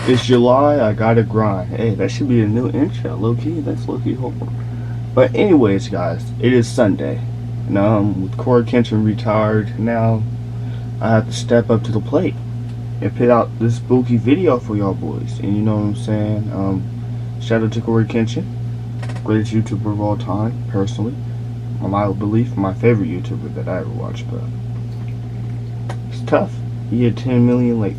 It's July, I gotta grind. Hey, that should be a new intro, low-key. That's low-key horrible. But anyways, guys, it is Sunday. Now, with Corey Kenshin retired, now I have to step up to the plate and put out this spooky video for y'all boys. And you know what I'm saying? Shout out to Corey Kenshin, greatest YouTuber of all time, personally. My belief, my favorite YouTuber that I ever watched, but it's tough. He had 10 million like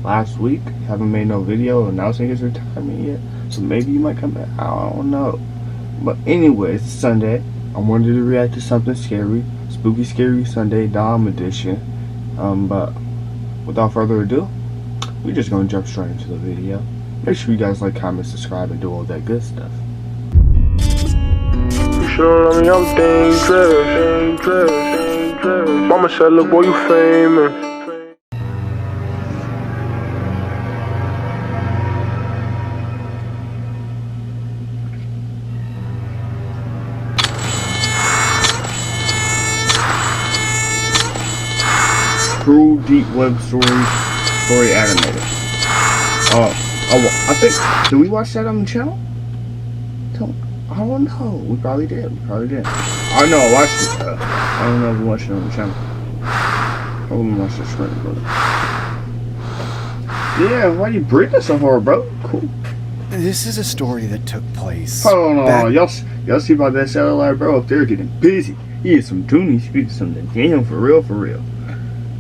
last week. Haven't made no video announcing his retirement yet, so maybe he might come back. I don't know. But anyways, it's Sunday. I wanted to react to something scary, spooky scary Sunday Dom edition. But without further ado, we're just gonna jump straight into the video. Make sure you guys like, comment, subscribe, and do all that good stuff. You sure me I'm dangerous. Mama said, look boy, you famous. True deep web story animated. I think, did we watch that on the channel? I don't know. We probably did. I know I watched it. I don't know if we watched it on the channel. I wouldn't watch this right, brother. Yeah, why you breathing so hard, bro? Cool. This is a story that took place. Hold on, y'all see about that satellite, bro? Up there getting busy. He is some toonies. He is something damn for real.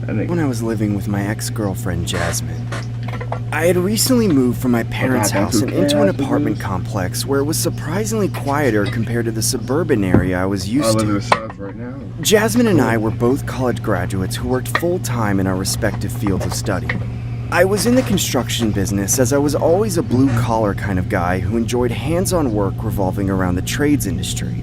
When I was living with my ex-girlfriend Jasmine, I had recently moved from my parents' house and into an apartment complex where it was surprisingly quieter compared to the suburban area I was used to. Right now. Jasmine and I were both college graduates who worked full-time in our respective fields of study. I was in the construction business as I was always a blue-collar kind of guy who enjoyed hands-on work revolving around the trades industry.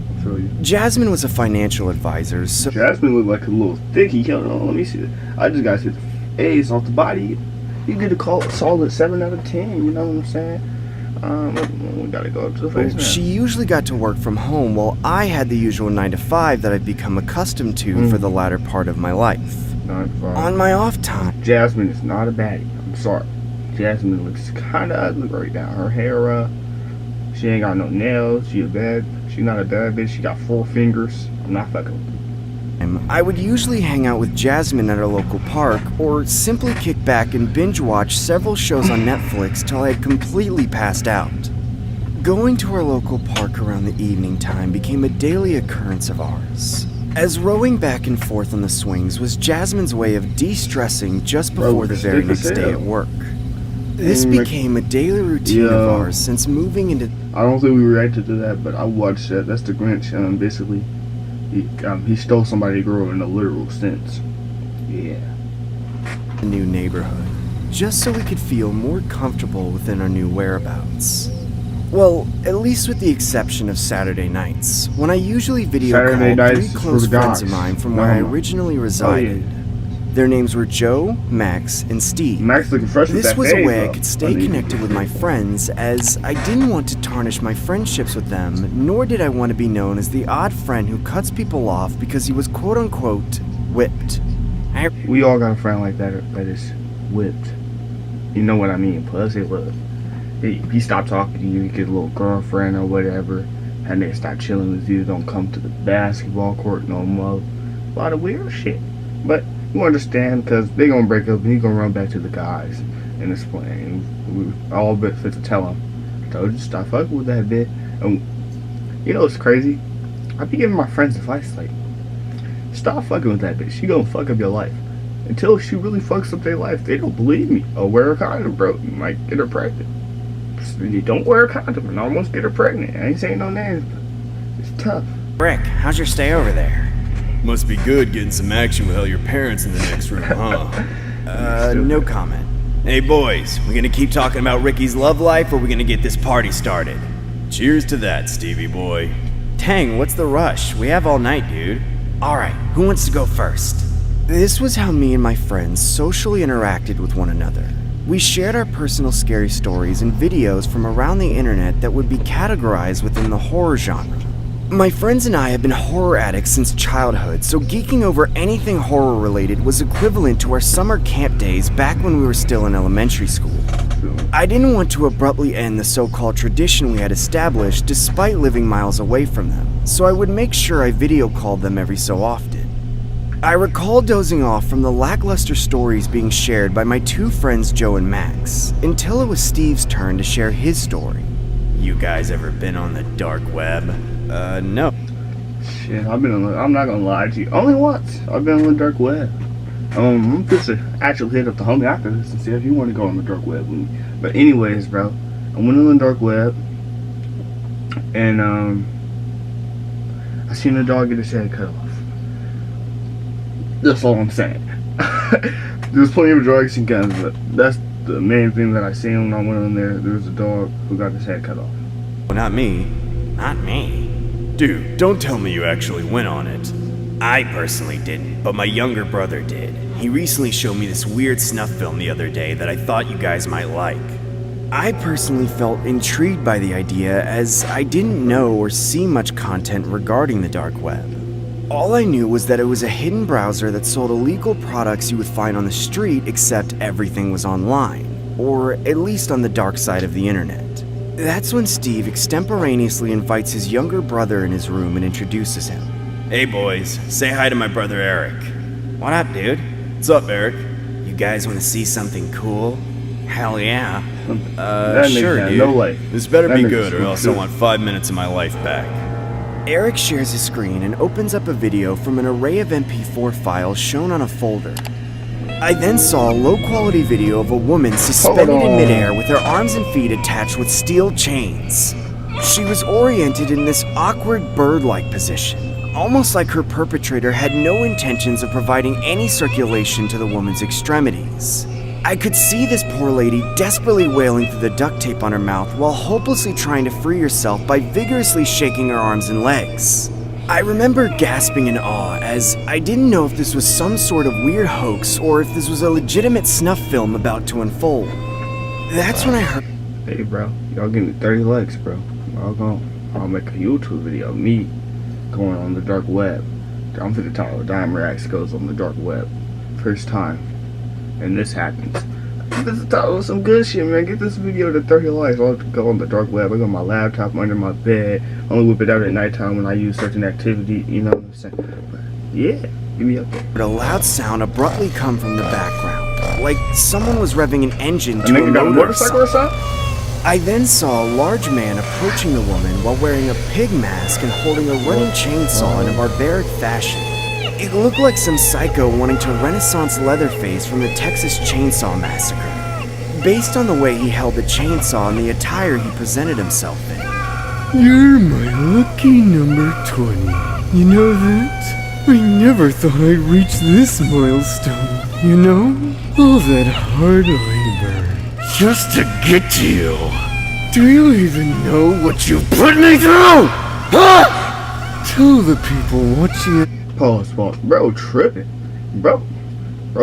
Jasmine was a financial advisor, so... Jasmine looked like a little thicky. Hold on, let me see. I just got his A's off the body. You get a call solid 7 out of 10, you know what I'm saying? We gotta go up to the face now. She usually got to work from home while I had the usual 9 to 5 that I'd become accustomed to for the latter part of my life. 9 to 5. On my off time... Jasmine is not a baddie. I'm sorry. Jasmine looks kinda ugly right now. Her hair, she ain't got no nails. She's not a bad bitch. She got 4 fingers. I'm not fucking with her. I would usually hang out with Jasmine at our local park, or simply kick back and binge watch several shows on Netflix till I had completely passed out. Going to our local park around the evening time became a daily occurrence of ours, as rowing back and forth on the swings was Jasmine's way of de-stressing just before the very next day at work. This became a daily routine of ours since moving into... I don't think we reacted to that, but I watched that. That's the Grinch. Basically, he stole somebody's girl in a literal sense. Yeah. A new neighborhood, just so we could feel more comfortable within our new whereabouts. Well, at least with the exception of Saturday nights, when I usually video called 3 close friends of mine from where I originally resided. Their names were Joe, Max, and Steve. Max looking fresh with This that was a face, way I though. could stay connected with my friends, as I didn't want to tarnish my friendships with them, nor did I want to be known as the odd friend who cuts people off because he was quote-unquote whipped. We all got a friend like that is whipped. You know what I mean? Plus, it was. He stopped talking to you, you get a little girlfriend or whatever, and they start chilling with you, don't come to the basketball court no more. A lot of weird shit. But you understand, because they gonna break up and he gonna run back to the guys and explain. We all bit fit to tell him. Told you stop fucking with that bitch. And you know what's crazy? I be giving my friends advice like, stop fucking with that bitch. She gonna fuck up your life. Until she really fucks up their life, they don't believe me. Oh, wear a condom, bro. You might get her pregnant. You don't wear a condom and almost get her pregnant. I ain't saying no names, but it's tough. Rick, how's your stay over there? Must be good getting some action with all your parents in the next room, huh? No comment. Hey boys, we gonna keep talking about Ricky's love life, or we gonna get this party started? Cheers to that, Stevie boy. Dang, what's the rush? We have all night, dude. Alright, who wants to go first? This was how me and my friends socially interacted with one another. We shared our personal scary stories and videos from around the internet that would be categorized within the horror genre. My friends and I have been horror addicts since childhood, so geeking over anything horror related was equivalent to our summer camp days back when we were still in elementary school. feeling. I didn't want to abruptly end the so-called tradition we had established despite living miles away from them, so I would make sure I video called them every so often. I recall dozing off from the lackluster stories being shared by my two friends Joe and Max, until it was Steve's turn to share his story. You guys ever been on the dark web? No. Shit, I'm not gonna lie to you. Only once. I've been on the dark web. I'm just to actually hit up the homie after this and see if you want to go on the dark web with me. But anyways, bro, I went on the dark web and I seen a dog get his head cut off. That's all I'm saying. There's plenty of drugs and guns, but that's the main thing that I seen when I went on there. There was a dog who got his head cut off. Well, not me. Not me. Dude, don't tell me you actually went on it. I personally didn't, but my younger brother did. He recently showed me this weird snuff film the other day that I thought you guys might like. I personally felt intrigued by the idea as I didn't know or see much content regarding the dark web. All I knew was that it was a hidden browser that sold illegal products you would find on the street, except everything was online, or at least on the dark side of the internet. That's when Steve extemporaneously invites his younger brother in his room and introduces him. Hey boys, say hi to my brother Eric. What up, dude? What's up, Eric? You guys want to see something cool? Hell yeah. That nigga Sure, had dude. no way. This better That be nigga's good, or else I good. want 5 minutes of my life back. Eric shares his screen and opens up a video from an array of MP4 files shown on a folder. I then saw a low-quality video of a woman suspended in midair with her arms and feet attached with steel chains. She was oriented in this awkward bird-like position, almost like her perpetrator had no intentions of providing any circulation to the woman's extremities. I could see this poor lady desperately wailing through the duct tape on her mouth while hopelessly trying to free herself by vigorously shaking her arms and legs. I remember gasping in awe as I didn't know if this was some sort of weird hoax or if this was a legitimate snuff film about to unfold. That's when I heard— Hey, bro, y'all give me 30 likes, bro. I'll make a YouTube video of me going on the dark web. I'm finna tell you, Dime Reacts goes on the dark web. First time. And this happens. This is talking about some good shit, man. Get this video to 30 likes. I'll have to go on the dark web. I got my laptop under my bed. I only whip it out at nighttime when I use certain activity. You know what I'm saying? But yeah, give me up there. a loud sound abruptly come from the background, like someone was revving an engine A to a nigga got a motor or motorcycle or something. something? I then saw a large man approaching the woman while wearing a pig mask and holding a running chainsaw in a barbaric fashion. It looked like some psycho wanting to Renaissance Leatherface from the Texas Chainsaw Massacre, based on the way he held the chainsaw and the attire he presented himself in. You're my lucky number 20. You know that? I never thought I'd reach this milestone, you know? All that hard labor, just to get to you. Do you even know what you put me through? Huh? Tell the people watching it. Pause. Bro, tripping. Bro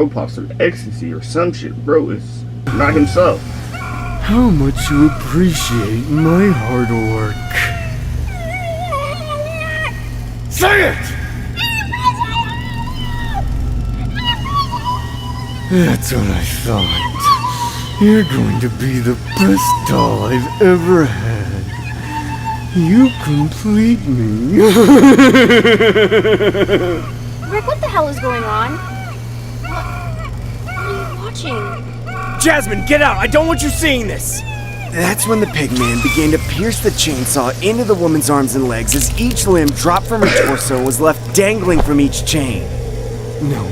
popped some ecstasy or some shit. Bro is not himself. How much you appreciate my hard work. Say it! That's what I thought. You're going to be the best doll I've ever had. You complete me. Rick, what the hell is going on? What are you watching? Jasmine, get out! I don't want you seeing this! That's when the pig man began to pierce the chainsaw into the woman's arms and legs as each limb dropped from her torso and was left dangling from each chain. No.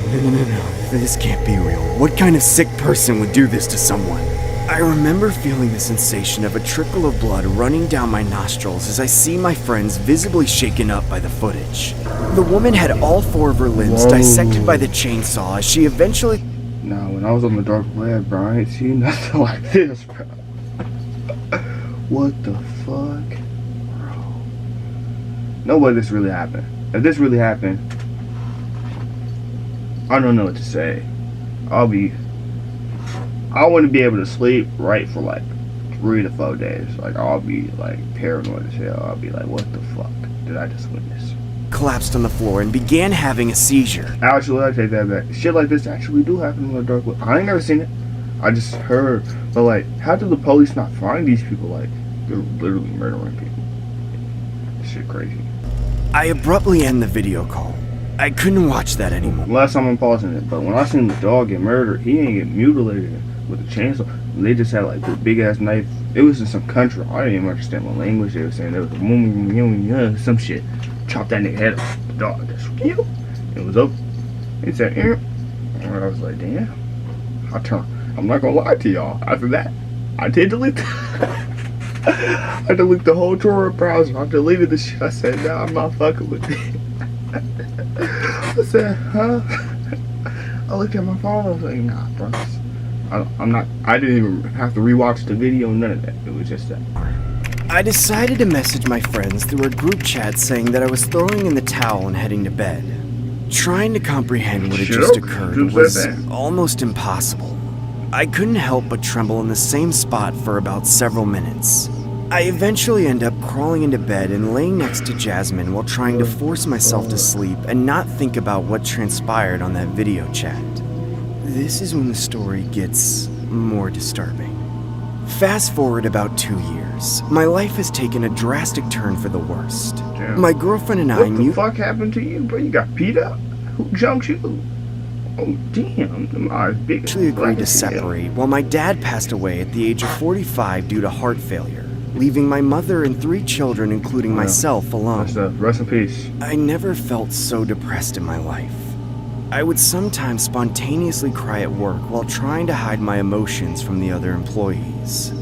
This can't be real. What kind of sick person would do this to someone? I remember feeling the sensation of a trickle of blood running down my nostrils as I see my friends visibly shaken up by the footage. The woman had all 4 of her limbs dissected by the chainsaw as she eventually— Nah, when I was on the dark web, bro, I ain't seen nothing like this, bro. What the fuck? Bro. No way this really happened. If this really happened, I don't know what to say. I wouldn't be able to sleep right for like 3 to 4 days. Like, I'll be like paranoid as hell. I'll be like, what the fuck did I just witness? collapsed on the floor and began having a seizure. Actually, I take that back. Shit like this actually do happen in the dark web. I ain't never seen it, I just heard, but like, how did the police not find these people? Like, they're literally murdering people. This shit crazy. I abruptly end the video call. I couldn't watch that anymore. Last time I'm pausing it, but when I seen the dog get murdered, he ain't get mutilated with a chainsaw. They just had like this big ass knife. It was in some country. I didn't even understand what language they were saying. There was some shit. Chopped that nigga head off. The dog. That's you. It was open. He said, and I was like, damn. I'm not gonna lie to y'all. After that, I did delete I deleted the whole Tor browser. I deleted the shit. I said, nah, I'm not fucking with it. I said, huh? I looked at my phone. I was like, nah, bro. I didn't even have to rewatch the video. None of that. It was just that. I decided to message my friends through a group chat saying that I was throwing in the towel and heading to bed. Trying to comprehend what had just occurred was almost impossible. I couldn't help but tremble in the same spot for about several minutes. I eventually end up crawling into bed and laying next to Jasmine while trying to force myself to sleep and not think about what transpired on that video chat. This is when the story gets more disturbing. Fast forward about 2 years. My life has taken a drastic turn for the worst. Damn. My girlfriend and I What the fuck happened to you, bro? You got beat up? Who jumped you? Oh, damn. My big actually agreed to separate while my dad passed away at the age of 45 due to heart failure, leaving my mother and 3 children, including myself, alone. Rest in peace. I never felt so depressed in my life. I would sometimes spontaneously cry at work while trying to hide my emotions from the other employees.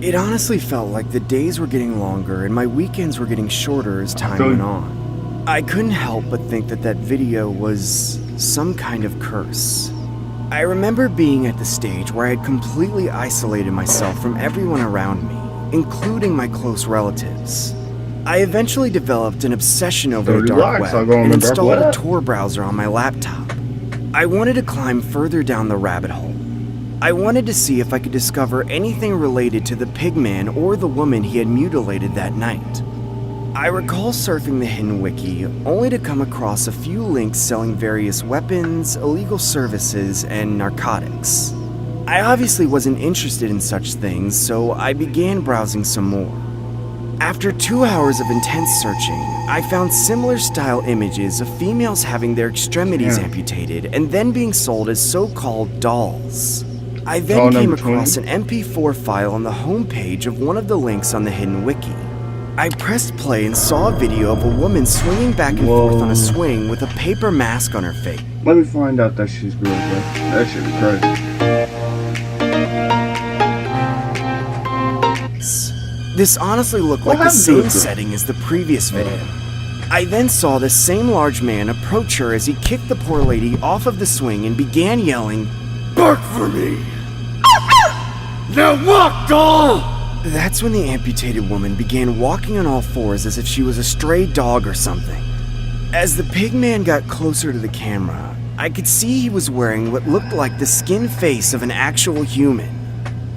It honestly felt like the days were getting longer and my weekends were getting shorter as time went on. I couldn't help but think that that video was some kind of curse. I remember being at the stage where I had completely isolated myself from everyone around me, including my close relatives. I eventually developed an obsession over the dark web and installed a Tor browser on my laptop. I wanted to climb further down the rabbit hole. I wanted to see if I could discover anything related to the pigman or the woman he had mutilated that night. I recall surfing the Hidden Wiki only to come across a few links selling various weapons, illegal services, and narcotics. I obviously wasn't interested in such things, so I began browsing some more. After 2 hours of intense searching, I found similar style images of females having their extremities amputated and then being sold as so-called dolls. I then came across an MP4 file on the homepage of one of the links on the Hidden Wiki. I pressed play and saw a video of a woman swinging back and forth on a swing with a paper mask on her face. Let me find out that she's real, bro. That shit be crazy. This honestly looked like the same setting as the previous video. I then saw the same large man approach her as he kicked the poor lady off of the swing and began yelling, "Bark for me! Now walk, doll!" That's when the amputated woman began walking on all fours as if she was a stray dog or something. As the pigman got closer to the camera, I could see he was wearing what looked like the skin face of an actual human.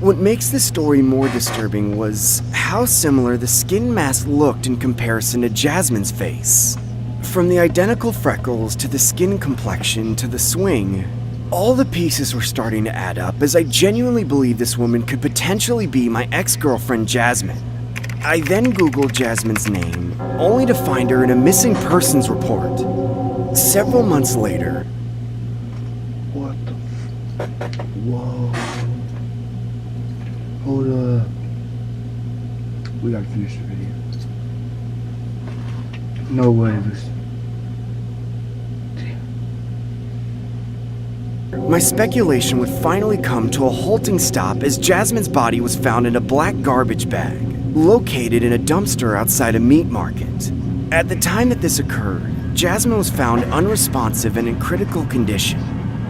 What makes this story more disturbing was how similar the skin mask looked in comparison to Jasmine's face. From the identical freckles to the skin complexion to the swing, all the pieces were starting to add up as I genuinely believed this woman could potentially be my ex-girlfriend Jasmine. I then Googled Jasmine's name, only to find her in a missing persons report. Several months later... What the Whoa. Hold up. We gotta finish the video. No way this... My speculation would finally come to a halting stop as Jasmine's body was found in a black garbage bag, located in a dumpster outside a meat market. At the time that this occurred, Jasmine was found unresponsive and in critical condition.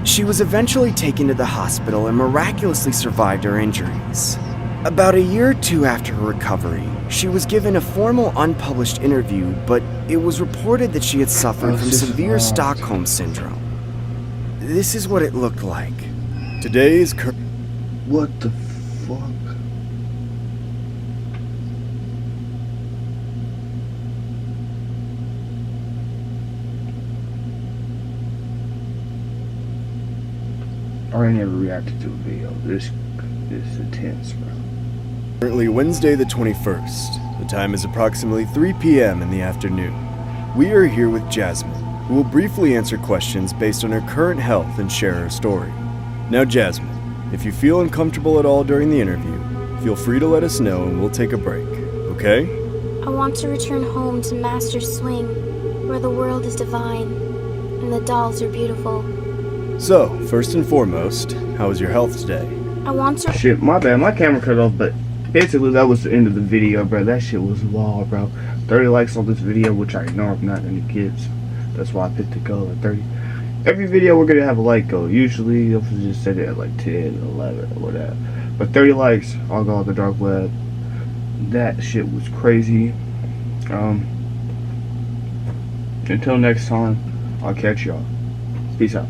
She was eventually taken to the hospital and miraculously survived her injuries. About a year or two after her recovery, she was given a formal unpublished interview, but it was reported that she had suffered from severe Stockholm Syndrome. This is what it looked like. Today's What the fuck? or I never reacted to a video. This is intense, bro. Currently Wednesday the 21st. The time is approximately 3 p.m. in the afternoon. We are here with Jasmine, who will briefly answer questions based on her current health and share her story. Now Jasmine, if you feel uncomfortable at all during the interview, feel free to let us know and we'll take a break, okay? I want to return home to Master Swing, where the world is divine and the dolls are beautiful. So, first and foremost, how is your health today? I want to. Shit, my bad. My camera cut off, but basically that was the end of the video, bro. That shit was wild, bro. 30 likes on this video, which I know I'm not gonna get. So that's why I picked the goal at 30. Every video we're gonna have a like goal. Usually, I'll just set it at like 10, 11, or whatever. But 30 likes, I'll go on the dark web. That shit was crazy. Until next time, I'll catch y'all. Peace out.